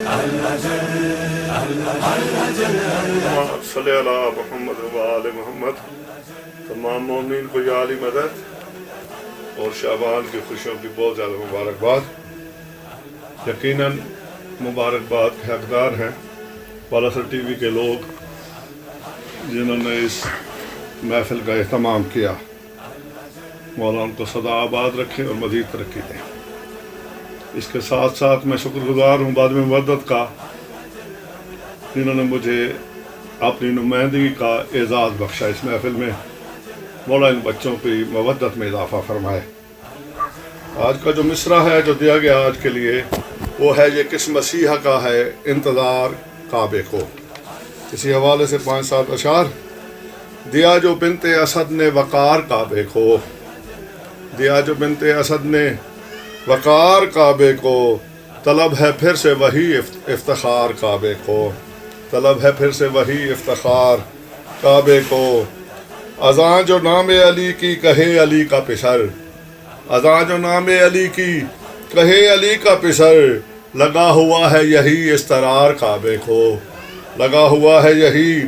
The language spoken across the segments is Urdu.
صلی اللہ محمد و آل محمد۔ تمام مومنین کو یا علی مدد اور شعبان کی خوشیوں کی بہت زیادہ مبارکباد۔ یقیناً مبارکباد کے حقدار ہیں بالاثر ٹی وی کے لوگ جنہوں نے اس محفل کا اہتمام کیا۔ مولا ان کو سدا آباد رکھیں اور مزید ترقی دیں۔ اس کے ساتھ ساتھ میں شکر گزار ہوں بعد میں مودت کا، جنہوں نے مجھے اپنی نمائندگی کا اعزاز بخشا اس محفل میں۔ مولا ان بچوں کی مودت میں اضافہ فرمائے۔ آج کا جو مصرع ہے جو دیا گیا آج کے لیے وہ ہے یہ کس مسیحا کا ہے انتظار کعبے کو۔ اسی حوالے سے 5-7 اشعار۔ دیا جو بنت اسد نے وقار کعبے کو، دیا جو بنت اسد نے وقار کعبے کو، طلب ہے پھر سے وہی افتخار کعبے کو، طلب ہے پھر سے وہی افتخار کعبے کو۔ اذاں جو نام علی کی کہے علی کا پسر، اذاں جو نام علی کی کہے علی کا پسر، لگا ہوا ہے یہی استرار کعبے کو، لگا ہوا ہے یہی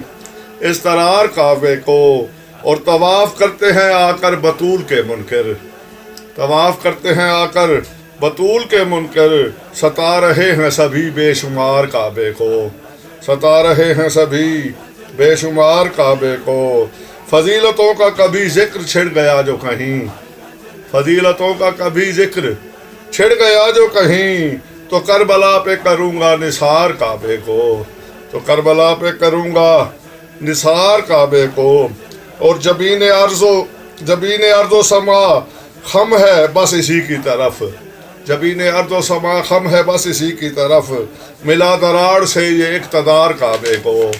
استرار کعبے کو۔ اور طواف کرتے ہیں آ کر بطول کے منکر، طواف کرتے ہیں آ کر بطول کے منکر، ستا رہے ہیں سبھی بے شمار کعبے کو، ستا رہے ہیں سبھی بے شمار کعبے کو۔ فضیلتوں کا کبھی ذکر چھڑ گیا جو کہیں، فضیلتوں کا کبھی ذکر چھڑ گیا جو کہیں، تو کربلا پہ کروں گا نثار کعبے کو، تو کربلا پہ کروں گا نثار کعبے کو۔ اور جبین ارض و سما خم ہے بس اسی کی طرف، جبین ارض و سما خم ہے بس اسی کی طرف، ملا دراڑ سے یہ اقتدار کعبے کو،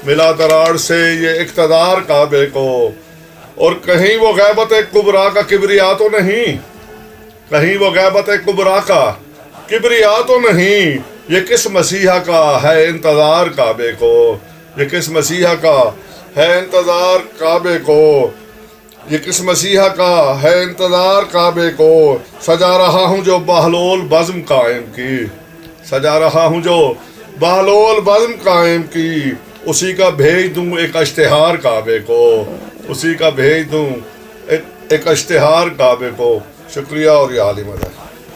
ملا دراڑ سے یہ اقتدار کعبے کو۔ اور کہیں وہ غیبت کبریٰ کا کبریا تو نہیں، کہیں وہ غیبت کبریٰ کا کبریا تو نہیں، یہ کس مسیحا کا ہے انتظار کعبے کو، یہ کس مسیحا کا ہے انتظار کعبے کو، یہ کس مسیحا کا ہے انتظار کعبے کو۔ سجا رہا ہوں جو بہلول بزم قائم کی، سجا رہا ہوں جو بہلول بزم قائم کی، اسی کا بھیج دوں ایک اشتہار کعبے کو، اسی کا بھیج دوں ایک اشتہار کعبے کو۔ شکریہ اور یا علی مدد۔